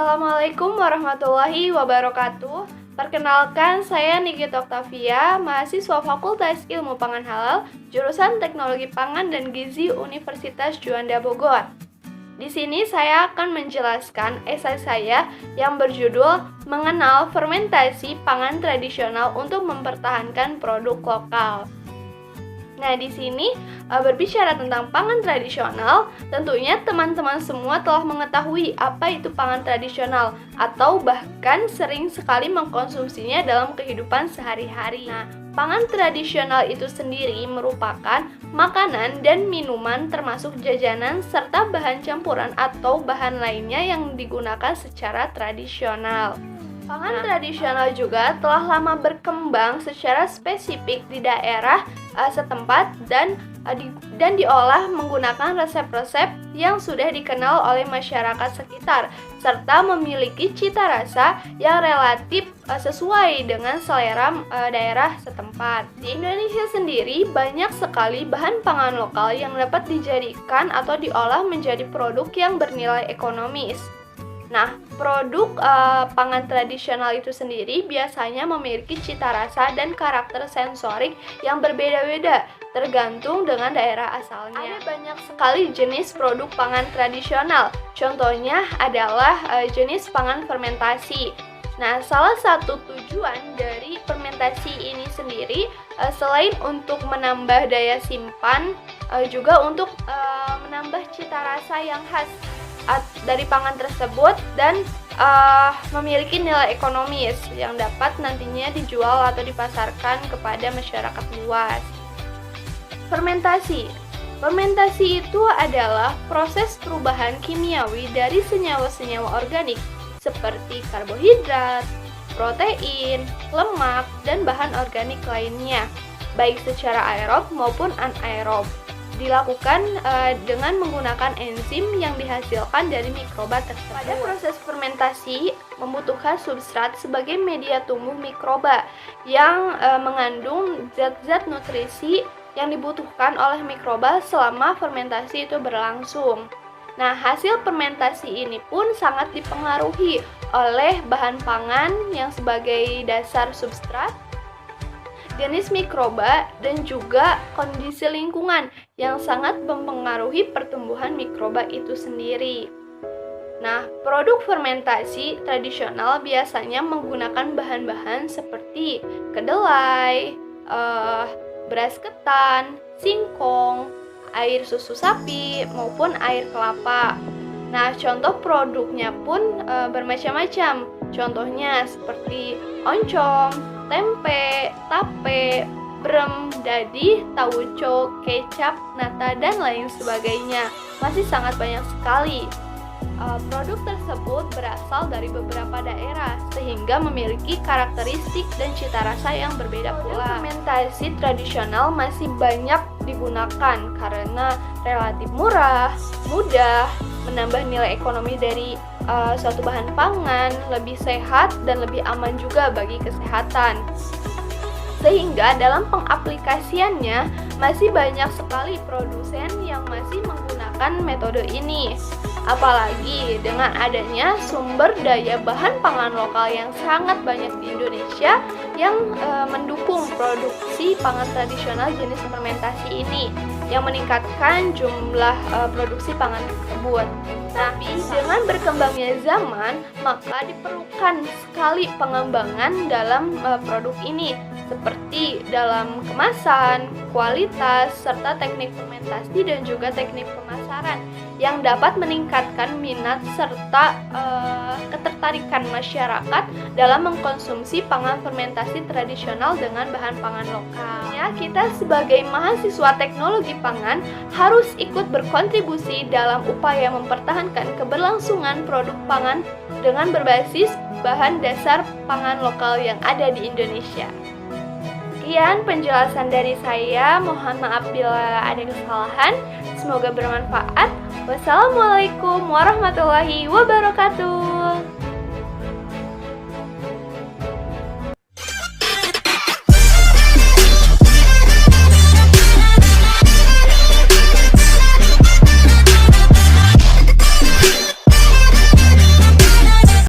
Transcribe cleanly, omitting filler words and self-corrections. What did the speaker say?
Assalamualaikum warahmatullahi wabarakatuh. Perkenalkan, saya Nikita Oktavia, mahasiswa Fakultas Ilmu Pangan Halal, jurusan Teknologi Pangan dan Gizi Universitas Juanda Bogor. Di sini saya akan menjelaskan esai saya yang berjudul Mengenal Fermentasi Pangan Tradisional untuk Mempertahankan Produk Lokal. Nah, di sini berbicara tentang pangan tradisional, tentunya teman-teman semua telah mengetahui apa itu pangan tradisional atau bahkan sering sekali mengkonsumsinya dalam kehidupan sehari-hari. Nah, pangan tradisional itu sendiri merupakan makanan dan minuman termasuk jajanan serta bahan campuran atau bahan lainnya yang digunakan secara tradisional. Pangan tradisional juga telah lama berkembang secara spesifik di daerah setempat dan diolah menggunakan resep-resep yang sudah dikenal oleh masyarakat sekitar serta memiliki cita rasa yang relatif sesuai dengan selera daerah setempat. Di Indonesia sendiri banyak sekali bahan pangan lokal yang dapat dijadikan atau diolah menjadi produk yang bernilai ekonomis. Nah, produk pangan tradisional itu sendiri biasanya memiliki cita rasa dan karakter sensorik yang berbeda-beda tergantung dengan daerah asalnya. Ada banyak sekali jenis produk pangan tradisional. Contohnya adalah jenis pangan fermentasi. Nah, salah satu tujuan dari fermentasi ini sendiri selain untuk menambah daya simpan, juga untuk menambah cita rasa yang khas dari pangan tersebut dan memiliki nilai ekonomis yang dapat nantinya dijual atau dipasarkan kepada masyarakat luas. Fermentasi itu adalah proses perubahan kimiawi dari senyawa-senyawa organik seperti karbohidrat, protein, lemak, dan bahan organik lainnya, baik secara aerob maupun anaerob. Dilakukan dengan menggunakan enzim yang dihasilkan dari mikroba tersebut. Pada proses fermentasi membutuhkan substrat sebagai media tumbuh mikroba yang mengandung zat-zat nutrisi yang dibutuhkan oleh mikroba selama fermentasi itu berlangsung. Nah, hasil fermentasi ini pun sangat dipengaruhi oleh bahan pangan yang sebagai dasar substrat, jenis mikroba, dan juga kondisi lingkungan yang sangat mempengaruhi pertumbuhan mikroba itu sendiri. Nah, produk fermentasi tradisional biasanya menggunakan bahan-bahan seperti kedelai, beras ketan, singkong, air susu sapi, maupun air kelapa. Nah, contoh produknya pun bermacam-macam. Contohnya seperti oncom, tempe, tape, brem, dadi, tauco, kecap, nata, dan lain sebagainya. Masih sangat banyak sekali. Produk tersebut berasal dari beberapa daerah sehingga memiliki karakteristik dan cita rasa yang berbeda pula. Fermentasi tradisional masih banyak digunakan karena relatif murah, mudah, menambah nilai ekonomi dari suatu bahan pangan, lebih sehat dan lebih aman juga bagi kesehatan. Sehingga dalam pengaplikasiannya masih banyak sekali produsen yang masih menggunakan metode ini. Apalagi dengan adanya sumber daya bahan pangan lokal yang sangat banyak di Indonesia yang mendukung produksi pangan tradisional jenis fermentasi ini yang meningkatkan jumlah produksi pangan tersebut. Tapi dengan berkembangnya zaman, maka diperlukan sekali pengembangan dalam produk ini seperti dalam kemasan, kualitas, serta teknik fermentasi dan juga teknik pemasaran yang dapat meningkatkan minat serta ketertarikan masyarakat dalam mengkonsumsi pangan fermentasi tradisional dengan bahan pangan lokal. Ya, kita sebagai mahasiswa teknologi pangan harus ikut berkontribusi dalam upaya mempertahankan keberlangsungan produk pangan dengan berbasis bahan dasar pangan lokal yang ada di Indonesia. Sekian penjelasan dari saya, mohon maaf bila ada kesalahan, semoga bermanfaat. Wassalamualaikum warahmatullahi wabarakatuh.